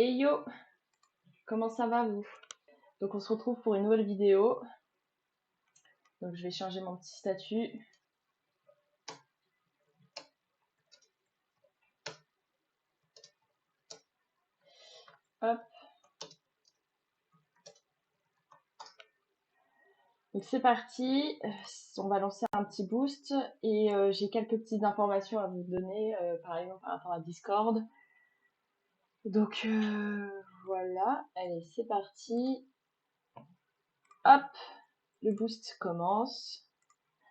Hey yo, comment ça va vous? Donc on se retrouve pour une nouvelle vidéo. Donc je vais changer mon petit statut. Hop. Donc c'est parti. On va lancer un petit boost et j'ai quelques petites informations à vous donner, par exemple par rapport à Discord. Donc voilà, allez c'est parti. Hop, le boost commence.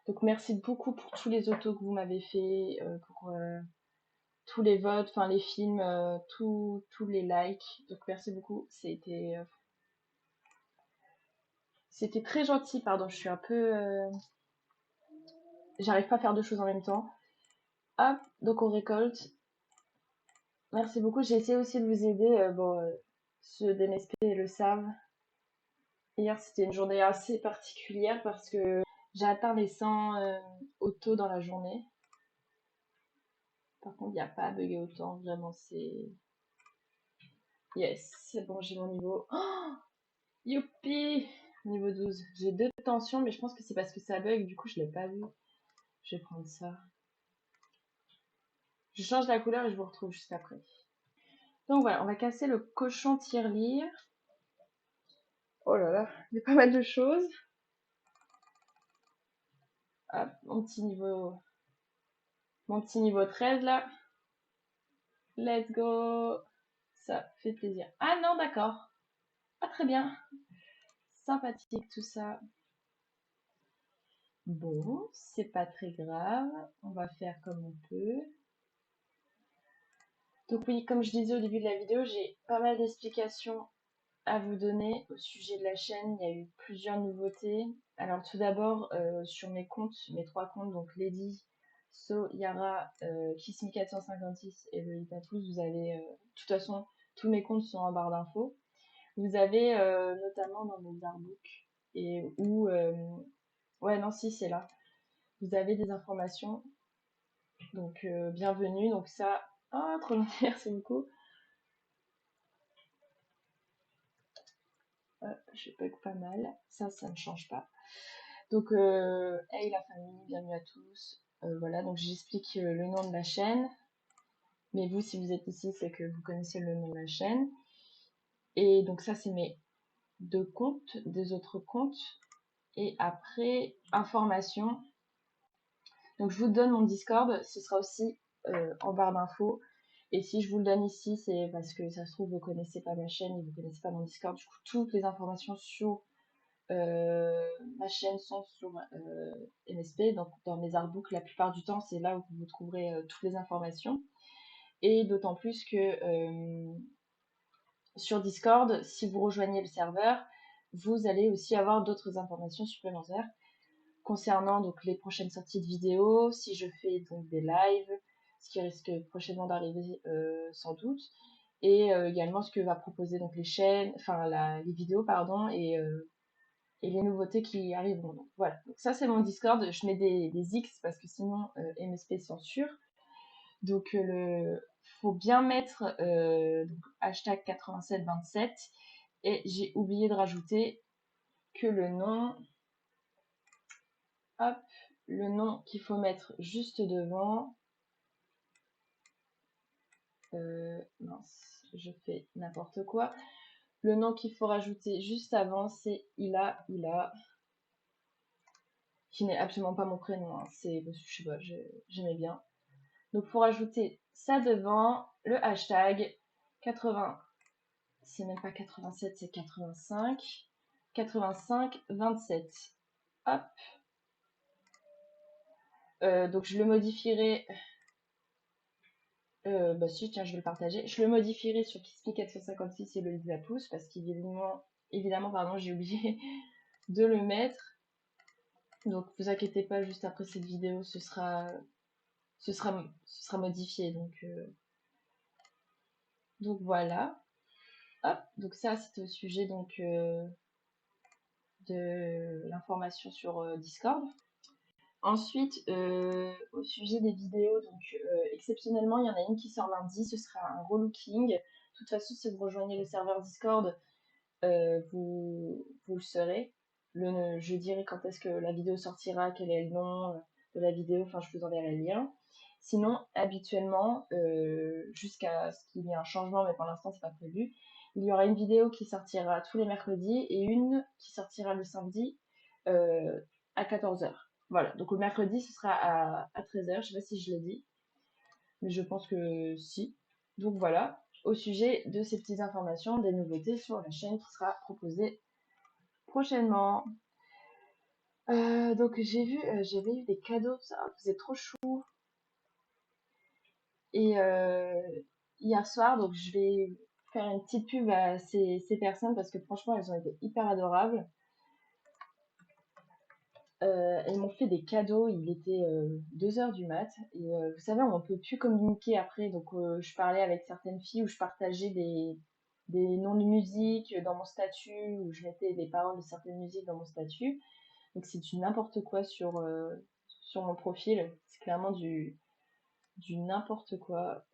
Donc merci beaucoup pour tous les autos que vous m'avez fait, pour tous les votes, enfin les films, tous les likes. Donc merci beaucoup, c'était très gentil. Pardon, je suis un peu, j'arrive pas à faire deux choses en même temps. Hop, donc on récolte. Merci beaucoup. J'ai essayé aussi de vous aider. Bon, ceux d'MSP le savent. Hier c'était une journée assez particulière parce que j'ai atteint les 100 autos dans la journée. Par contre, il n'y a pas à bugger autant, vraiment, c'est... Yes, c'est bon, j'ai mon niveau. Oh, youpi! Niveau 12. J'ai 2 tensions, mais je pense que c'est parce que ça bug, du coup, je l'ai pas vu. Je vais prendre ça. Je change la couleur et je vous retrouve juste après. Donc voilà, on va casser le cochon tirelire. Oh là là, il y a pas mal de choses. Hop, mon petit niveau 13 là. Let's go! Ça fait plaisir. Ah non, d'accord. Ah très bien. Sympathique tout ça. Bon, c'est pas très grave. On va faire comme on peut. Donc oui, comme je disais au début de la vidéo, j'ai pas mal d'explications à vous donner au sujet de la chaîne. Il y a eu plusieurs nouveautés. Alors tout d'abord, sur mes comptes, mes 3 comptes, donc Lady, So, Yara, Kissme456 et Lolita Tous, vous avez, de toute façon, tous mes comptes sont en barre d'infos. Vous avez notamment dans mes artbooks et où, ouais non si c'est là, vous avez des informations, donc bienvenue, donc ça, oh trop bien, merci beaucoup. Je bug pas mal, ça ne change pas. Donc, hey la famille, bienvenue à tous. Voilà, donc j'explique le nom de la chaîne. Mais vous, si vous êtes ici, c'est que vous connaissez le nom de la chaîne. Et donc ça, c'est mes 2 comptes, des autres comptes. Et après, information. Donc je vous donne mon Discord, ce sera aussi en barre d'infos. Et si je vous le donne ici, c'est parce que ça se trouve, vous connaissez pas ma chaîne et vous connaissez pas mon Discord. Du coup, toutes les informations sur ma chaîne sont sur MSP, donc dans mes artbooks, la plupart du temps, c'est là où vous trouverez toutes les informations. Et d'autant plus que sur Discord, si vous rejoignez le serveur, vous allez aussi avoir d'autres informations supplémentaires concernant donc les prochaines sorties de vidéos, si je fais donc des lives, ce qui risque prochainement d'arriver sans doute, et également ce que va proposer donc les chaînes, enfin les vidéos pardon, et les nouveautés qui arriveront. Donc, voilà, donc ça c'est mon Discord, je mets des X parce que sinon MSP censure. Donc faut bien mettre donc, hashtag 8727 et j'ai oublié de rajouter que le nom, hop, le nom qu'il faut mettre juste devant, mince, je fais n'importe quoi. Le nom qu'il faut rajouter juste avant, c'est Ila, qui n'est absolument pas mon prénom, hein. C'est, je sais pas, j'aimais bien. Donc pour ajouter ça devant, le hashtag 80, c'est même pas 87, c'est 85, 85, 27. Hop. Donc je le modifierai. Bah si, tiens, je vais le partager. Je le modifierai sur Kissme 456 et le livre à pouce parce qu'évidemment, pardon, j'ai oublié de le mettre. Donc vous inquiétez pas, juste après cette vidéo, ce sera modifié. Donc voilà. Hop. Donc ça, c'était au sujet donc de l'information sur Discord. Ensuite, au sujet des vidéos, donc exceptionnellement, il y en a une qui sort lundi, ce sera un relooking. toute façon, si vous rejoignez le serveur Discord, vous le saurez. Je dirai quand est-ce que la vidéo sortira, quel est le nom de la vidéo, enfin je vous enverrai le lien. Sinon, habituellement, jusqu'à ce qu'il y ait un changement, mais pour l'instant c'est pas prévu, il y aura une vidéo qui sortira tous les mercredis et une qui sortira le samedi à 14h. Voilà, donc le mercredi ce sera à 13h, je sais pas si je l'ai dit, mais je pense que si. Donc voilà, au sujet de ces petites informations, des nouveautés sur la chaîne qui sera proposée prochainement. Donc j'avais eu des cadeaux, ça, vous êtes trop chou. Et hier soir, donc je vais faire une petite pub à ces personnes parce que franchement, elles ont été hyper adorables. Elles m'ont fait des cadeaux, il était 2h du mat. Et vous savez, on peut plus communiquer après. Donc je parlais avec certaines filles où je partageais des noms de musique dans mon statut, où je mettais des paroles de certaines musiques dans mon statut. Donc c'est du n'importe quoi sur mon profil. C'est clairement du n'importe quoi.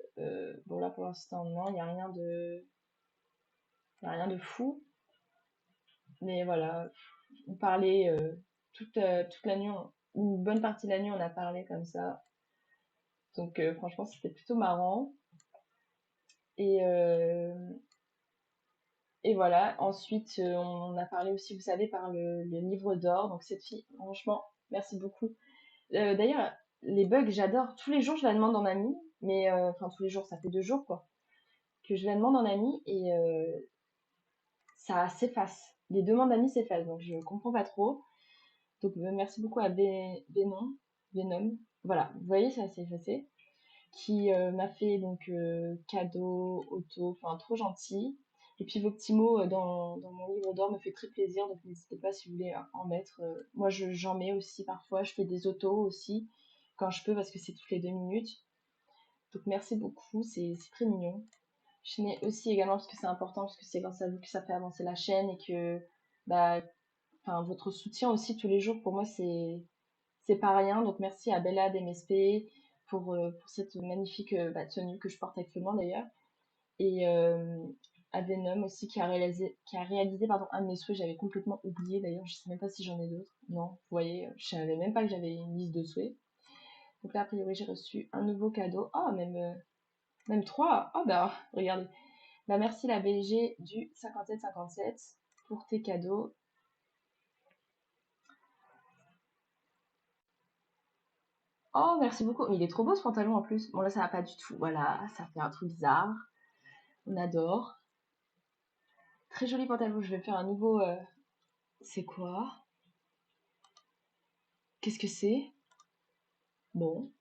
Bon là pour l'instant non, il n'y a rien de fou. Mais voilà, on parlait toute la nuit, une bonne partie de la nuit on a parlé comme ça. Donc franchement c'était plutôt marrant. Et, euh, et voilà, ensuite on a parlé aussi, vous savez, par le livre d'or. Donc cette fille, franchement, merci beaucoup. D'ailleurs, les bugs, j'adore. Tous les jours je la demande en ami, mais enfin tous les jours, ça fait 2 jours quoi, que je la demande en ami et ça s'efface. Les demandes d'amis s'effacent, donc je comprends pas trop. Donc merci beaucoup à Venom, voilà, vous voyez, ça s'est effacé, qui m'a fait donc cadeau, auto, enfin trop gentil. Et puis vos petits mots dans mon livre d'or me fait très plaisir, donc n'hésitez pas si vous voulez en mettre. Moi j'en mets aussi parfois, je fais des autos aussi quand je peux parce que c'est toutes les 2 minutes. Donc merci beaucoup, c'est très mignon. Je mets aussi également parce que c'est important, parce que c'est grâce à vous que ça fait avancer la chaîne et que bah, enfin, votre soutien aussi tous les jours pour moi c'est pas rien. Donc merci à Bella d'MSP pour cette magnifique tenue que je porte actuellement d'ailleurs. Et à Venom aussi qui a réalisé pardon, un de mes souhaits, j'avais complètement oublié d'ailleurs, je sais même pas si j'en ai d'autres. Non, vous voyez, je savais même pas que j'avais une liste de souhaits. Donc là a priori j'ai reçu un nouveau cadeau. Oh même 3. Oh bah regardez. Bah merci la BG du 5757 pour tes cadeaux. Oh merci beaucoup. Mais il est trop beau ce pantalon en plus. Bon là ça va pas du tout. Voilà, ça fait un truc bizarre. On adore. Très joli pantalon. Je vais faire un nouveau. C'est quoi? Qu'est-ce que c'est? Bon.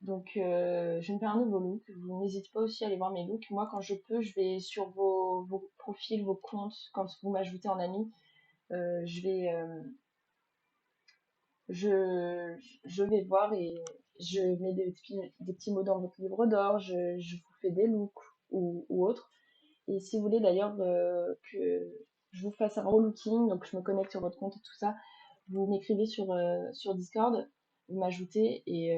Donc je vais me faire un nouveau look. Vous n'hésitez pas aussi à aller voir mes looks. Moi quand je peux, je vais sur vos profils, vos comptes, quand vous m'ajoutez en ami. Je vais je vais voir et je mets des petits mots dans votre livre d'or, je vous fais des looks ou autres. Et si vous voulez d'ailleurs que je vous fasse un relooking, donc je me connecte sur votre compte et tout ça, vous m'écrivez sur Discord, vous m'ajoutez et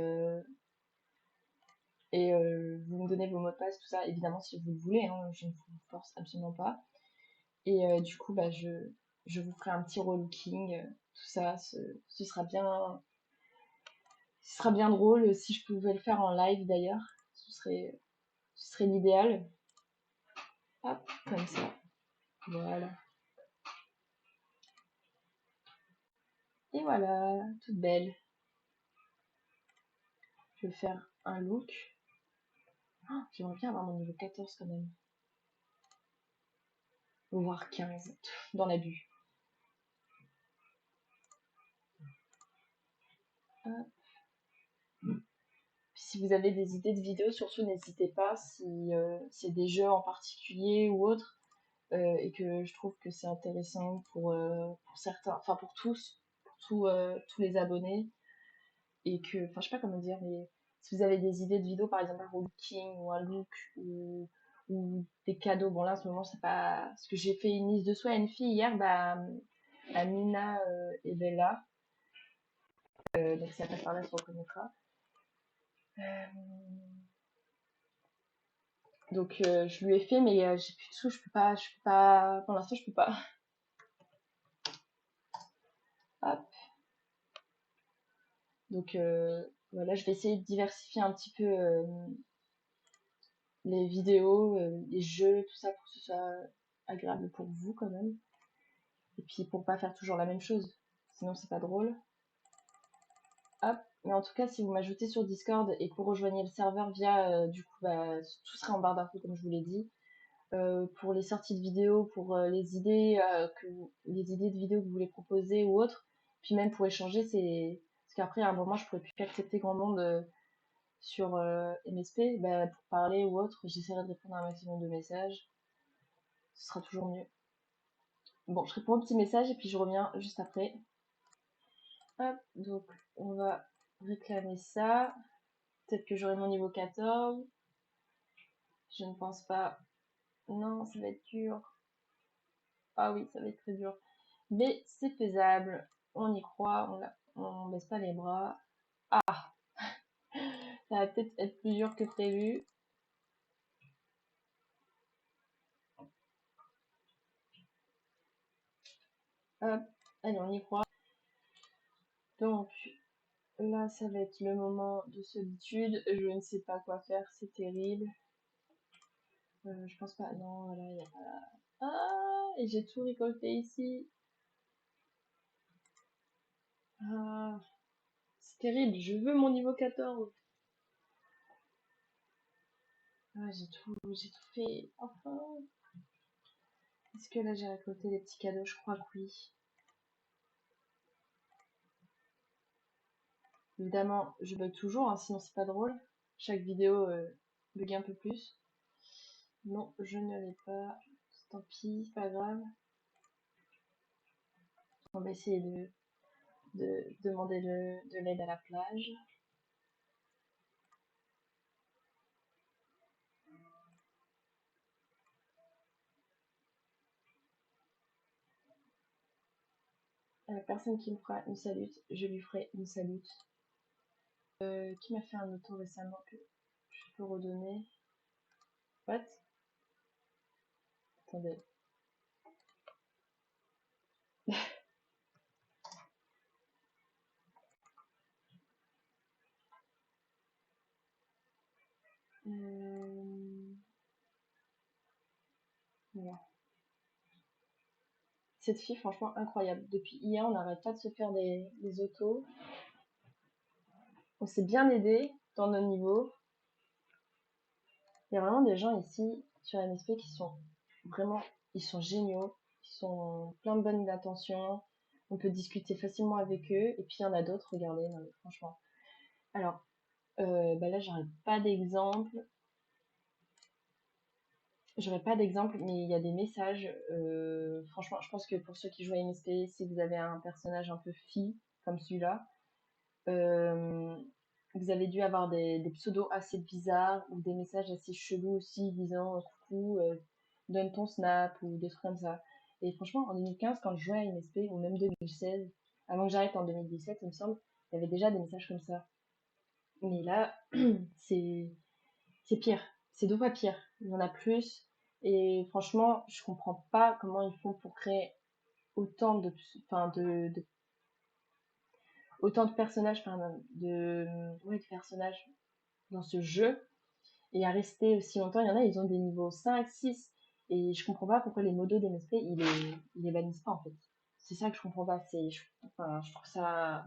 vous me donnez vos mots de passe, tout ça, évidemment si vous le voulez, hein, je ne vous force absolument pas. Et du coup, bah, je vous ferai un petit relooking, tout ça, ce sera bien, ce sera bien drôle si je pouvais le faire en live d'ailleurs. Ce serait l'idéal. Hop, comme ça. Voilà. Et voilà, toute belle. Je vais faire un look. Oh, j'aimerais bien avoir mon niveau 14 quand même. Voire 15. Dans l'abus. Hop. Si vous avez des idées de vidéos, surtout n'hésitez pas si c'est des jeux en particulier ou autre et que je trouve que c'est intéressant pour certains, enfin pour tous, pour tous les abonnés et que, enfin je sais pas comment dire, mais si vous avez des idées de vidéos, par exemple un looking ou un look ou des cadeaux, bon là en ce moment c'est pas, parce que j'ai fait une liste de souhaits à une fille hier, bah à Mina et Bella, donc si elle passe par là, elle se reconnaîtra. Donc je lui ai fait, mais j'ai plus de sous, je peux pas, pour l'instant je peux pas. Hop. Donc voilà, je vais essayer de diversifier un petit peu les vidéos, les jeux, tout ça, pour que ce soit agréable pour vous quand même. Et puis pour pas faire toujours la même chose, sinon c'est pas drôle. Hop. Mais en tout cas, si vous m'ajoutez sur Discord et que vous rejoignez le serveur via, du coup, bah, tout sera en barre d'infos comme je vous l'ai dit. Pour les sorties de vidéos, pour les idées de vidéos que vous voulez proposer ou autres, puis même pour échanger, c'est parce qu'après à un moment je pourrais plus accepter grand monde sur MSP, bah, pour parler ou autre, j'essaierai de répondre à un maximum de messages, ce sera toujours mieux. Bon, je réponds au petit message et puis je reviens juste après. Hop, donc on va réclamer ça. Peut-être que j'aurai mon niveau 14. Je ne pense pas. Non, ça va être dur. Ah oui, ça va être très dur. Mais c'est faisable. On y croit, on baisse pas les bras. Ah, ça va peut-être être plus dur que prévu. Hop, allez, on y croit. Donc là, ça va être le moment de solitude. Je ne sais pas quoi faire, c'est terrible. Je pense pas. Non, voilà, il y a pas. Ah, et j'ai tout récolté ici. Ah, c'est terrible. Je veux mon niveau 14. Ah, j'ai tout fait. Enfin. Est-ce que là j'ai récolté les petits cadeaux? Je crois que oui. Évidemment, je bug toujours, hein, sinon c'est pas drôle. Chaque vidéo bug un peu plus. Non, je ne l'ai pas. Tant pis, c'est pas grave. On va essayer de demander de l'aide à la plage. À la personne qui me fera une salute, je lui ferai une salute. Qui m'a fait un auto récemment que je peux redonner. What? Attendez. Voilà. Cette fille, franchement, incroyable. Depuis hier, on n'arrête pas de se faire des autos. On s'est bien aidé dans nos niveaux. Il y a vraiment des gens ici sur MSP qui sont vraiment, ils sont géniaux, ils sont plein de bonnes intentions. On peut discuter facilement avec eux. Et puis il y en a d'autres, regardez, non, mais franchement. Alors, bah là, j'aurais pas d'exemple. J'aurais pas d'exemple, mais il y a des messages. Franchement, je pense que pour ceux qui jouent à MSP, si vous avez un personnage un peu fille, comme celui-là, euh, vous avez dû avoir des pseudos assez bizarres ou des messages assez chelous aussi disant coucou, donne ton snap ou des trucs comme ça. Et franchement, en 2015, quand je jouais à MSP, ou même 2016, avant que j'arrête en 2017, il me semble, il y avait déjà des messages comme ça. Mais là, c'est c'est pire. C'est deux fois pire. Il y en a plus. Et franchement, je comprends pas comment ils font pour créer autant enfin, autant de personnages, enfin, ouais, de personnages dans ce jeu et à rester aussi longtemps. Il y en a, ils ont des niveaux 5, 6 et je comprends pas pourquoi les modos d'MSP ils les bannissent pas en fait. C'est ça que je comprends pas. Enfin, je trouve ça,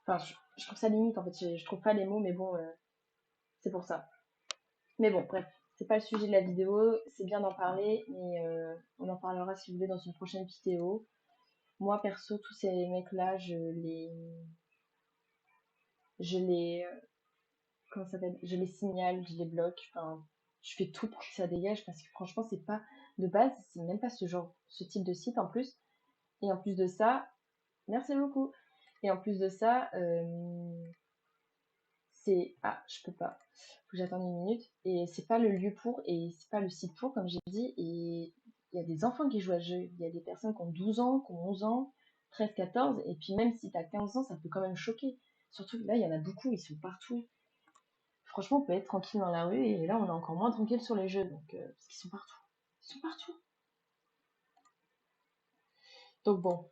enfin, je trouve ça limite en fait. Je trouve pas les mots, mais bon, c'est pour ça. Mais bon, bref, c'est pas le sujet de la vidéo. C'est bien d'en parler, mais on en parlera si vous voulez dans une prochaine vidéo. Moi perso, tous ces mecs là, je les, comment ça s'appelle, je les signale, je les bloque, enfin, je fais tout pour que ça dégage parce que franchement, c'est pas de base, c'est même pas ce type de site en plus. Et en plus de ça, merci beaucoup. Et en plus de ça, je peux pas, faut que j'attende une minute. Et c'est pas le lieu pour, et c'est pas le site pour, comme j'ai dit. Et il y a des enfants qui jouent à ce jeu. Il y a des personnes qui ont 12 ans, qui ont 11 ans, 13, 14. Et puis même si t'as 15 ans, ça peut quand même choquer. Surtout que là, il y en a beaucoup, ils sont partout. franchement, on peut être tranquille dans la rue et là, on est encore moins tranquille sur les jeux, donc parce qu'ils sont partout. Ils sont partout. Donc bon.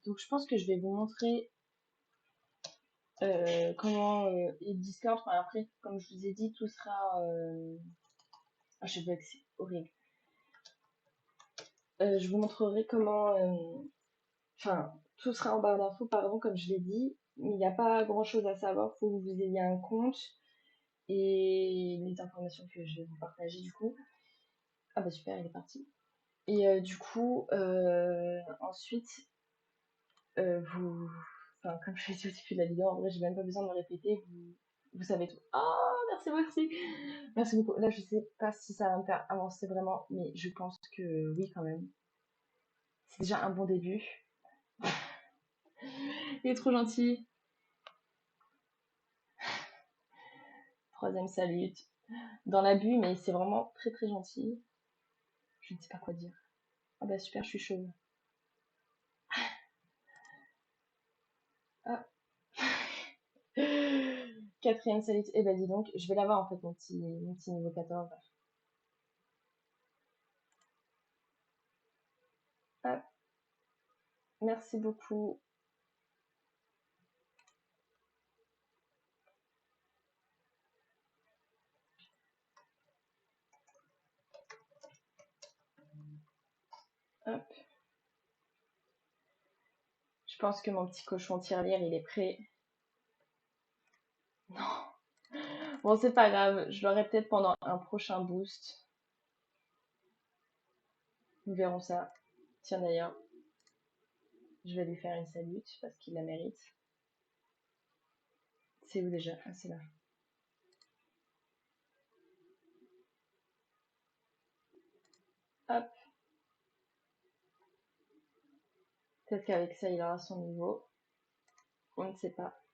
Donc je pense que je vais vous montrer comment et Discord. Enfin, après, comme je vous ai dit, tout sera. Ah, je sais pas que c'est horrible. Je vous montrerai comment. Enfin, tout sera en barre d'infos, pardon, comme je l'ai dit. Mais il n'y a pas grand chose à savoir. Il faut que vous ayez un compte et les informations que je vais vous partager du coup. Ah bah super, il est parti. Et du coup, ensuite, vous, enfin, comme je l'ai dit au début de la vidéo, en vrai, j'ai même pas besoin de me répéter, vous savez tout. Oh, merci beaucoup. Merci beaucoup. Là, je sais pas si ça va me faire avancer vraiment, mais je pense que oui, quand même. C'est déjà un bon début. Il est trop gentil. Troisième salut. Dans l'abus, mais c'est vraiment très très gentil. Je ne sais pas quoi dire. Ah bah super, je suis chauve. Ah. Quatrième salut. Eh bah dis donc, je vais l'avoir en fait, mon petit niveau 14. Ah, merci beaucoup. Hop. Je pense que mon petit cochon tirelire, il est prêt. Non. Bon, c'est pas grave. Je l'aurai peut-être pendant un prochain boost. Nous verrons ça. Tiens d'ailleurs, je vais lui faire une salute parce qu'il la mérite. C'est où déjà? Ah, c'est là. Hop. Peut-être qu'avec ça, il aura son niveau. On ne sait pas.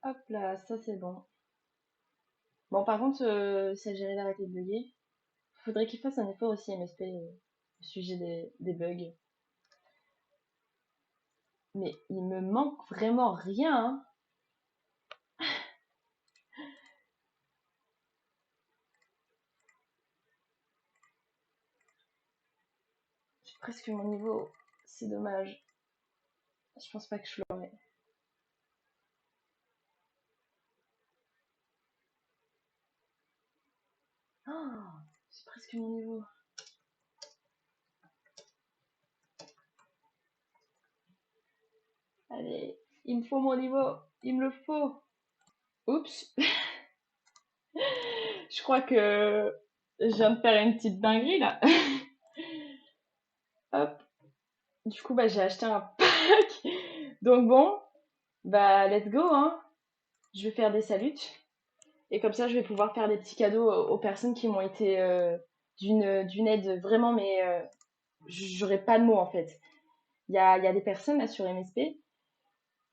Hop là, ça c'est bon. Bon, par contre, il s'agirait d'arrêter de bugger. Faudrait qu'il fasse un effort aussi, MSP, au sujet des bugs. Mais il me manque vraiment rien, hein. J'ai presque mon niveau. C'est dommage. Je pense pas que je l'aurai. Oh, c'est presque mon niveau. Allez, il me faut mon niveau. Il me le faut. Oups. Je crois que je viens de faire une petite dinguerie là. Hop. Du coup, bah, j'ai acheté un pack. Donc bon, bah, let's go, hein. Je vais faire des salutes. Et comme ça, je vais pouvoir faire des petits cadeaux aux personnes qui m'ont été d'une aide vraiment, mais j'aurais pas de mots en fait. Il y a des personnes là sur MSP,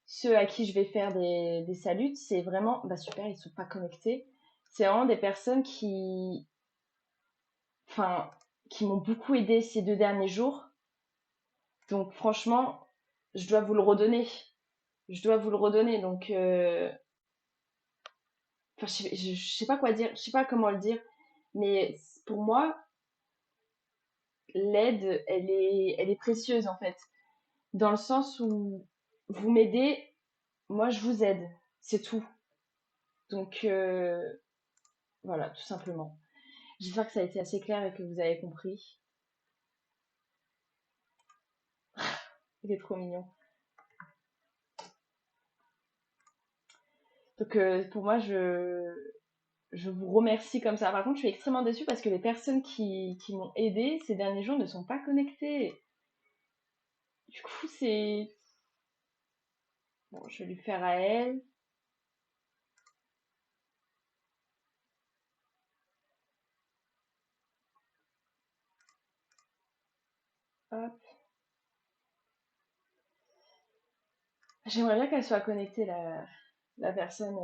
ceux à qui je vais faire des salutes, c'est vraiment, bah super, ils sont pas connectés. C'est vraiment des personnes enfin, qui m'ont beaucoup aidé ces 2 derniers jours. Donc franchement, je dois vous le redonner. Je dois vous le redonner. Donc, enfin, je sais pas quoi dire, je sais pas comment le dire, mais pour moi, l'aide, elle est précieuse en fait, dans le sens où vous m'aidez, moi je vous aide, c'est tout. Donc voilà, tout simplement. J'espère que ça a été assez clair et que vous avez compris. Il est trop mignon. Donc pour moi, je vous remercie comme ça. Par contre, je suis extrêmement déçue parce que les personnes qui m'ont aidé ces derniers jours ne sont pas connectées. Du coup, c'est... Bon, je vais lui faire à elle. Hop. J'aimerais bien qu'elle soit connectée, la personne,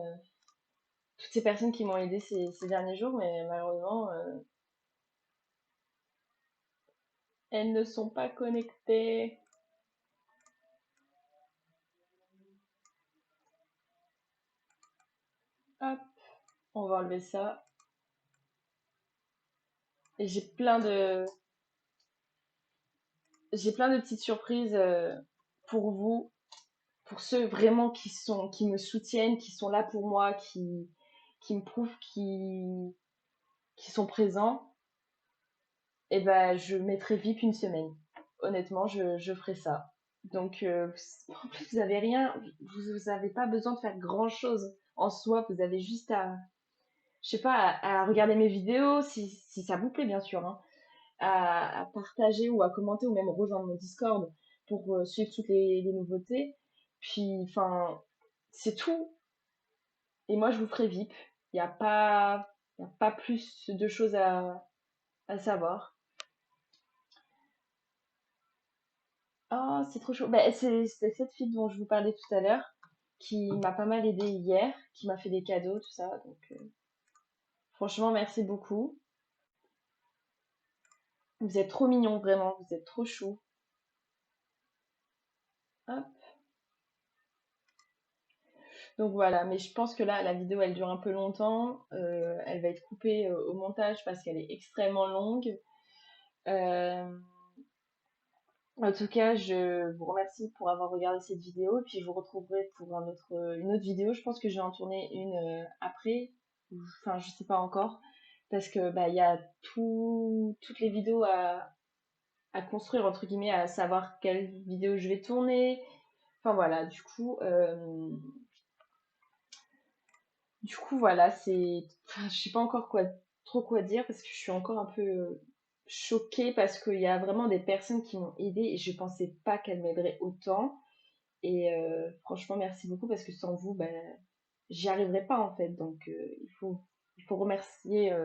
toutes ces personnes qui m'ont aidé ces derniers jours, mais malheureusement, elles ne sont pas connectées. On va enlever ça. Et j'ai plein de petites surprises pour vous, pour ceux vraiment qui me soutiennent, qui sont là pour moi, qui me prouvent qui sont présents. Et ben, je mettrai VIP une semaine. Honnêtement, je ferai ça. Donc, en plus, vous avez rien, vous avez pas besoin de faire grand-chose en soi. Vous avez juste je sais pas, à regarder mes vidéos, si ça vous plaît, bien sûr, hein, à partager ou à commenter ou même rejoindre mon Discord pour suivre toutes les nouveautés. Puis, enfin, c'est tout. Et moi, je vous ferai VIP. Il y a pas plus de choses à savoir. Oh, c'est trop chaud. Bah, c'était cette fille dont je vous parlais tout à l'heure qui m'a pas mal aidé hier, qui m'a fait des cadeaux, tout ça. Donc, franchement, merci beaucoup. Vous êtes trop mignons, vraiment. Vous êtes trop chou. Hop. Donc voilà, mais je pense que là, la vidéo, elle dure un peu longtemps. Elle va être coupée au montage parce qu'elle est extrêmement longue. Euh, En tout cas, je vous remercie pour avoir regardé cette vidéo et puis je vous retrouverai pour une autre vidéo. Je pense que je vais en tourner une après, enfin je sais pas encore, parce que bah il y a toutes les vidéos à construire entre guillemets, à savoir quelle vidéo je vais tourner. Enfin voilà, du coup voilà, enfin, je sais pas encore trop quoi dire parce que je suis encore un peu choquée parce qu'il y a vraiment des personnes qui m'ont aidée et je pensais pas qu'elles m'aideraient autant. Et franchement, merci beaucoup parce que sans vous, ben, j'y arriverais pas en fait. Donc il faut remercier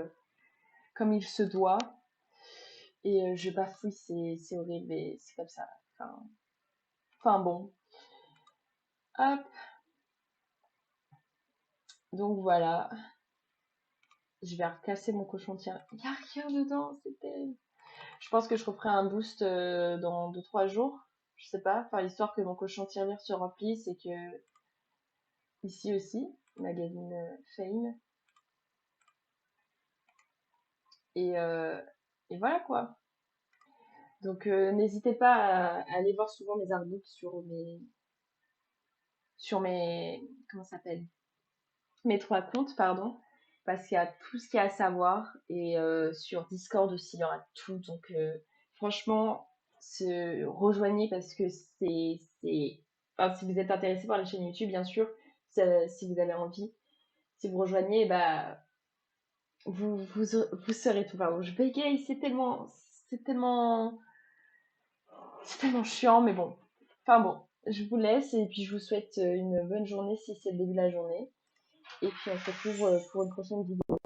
comme il se doit. Et je bafouille, c'est horrible et c'est comme ça. Enfin bon. Hop. Donc voilà. Je vais recasser mon cochon de tiens. Il n'y a rien dedans, c'est terrible. Je pense que je referai un boost dans 2 3 jours. Je sais pas. Enfin, histoire que mon cochon de tirelire se remplisse et que ici aussi, magazine Fame. Et, euh, et voilà quoi. Donc n'hésitez pas à aller voir souvent mes artbooks sur mes comment ça s'appelle? Mes 3 comptes, pardon, parce qu'il y a tout ce qu'il y a à savoir et sur Discord aussi, il y aura tout. Donc franchement, rejoignez parce que enfin, si vous êtes intéressé par la chaîne YouTube, bien sûr, si vous avez envie, si vous rejoignez, bah vous serez tout. Pardon, je bégaye, c'est tellement C'est tellement chiant, mais bon. Enfin bon, je vous laisse et puis je vous souhaite une bonne journée si c'est le début de la journée. Et puis on se retrouve pour une prochaine vidéo.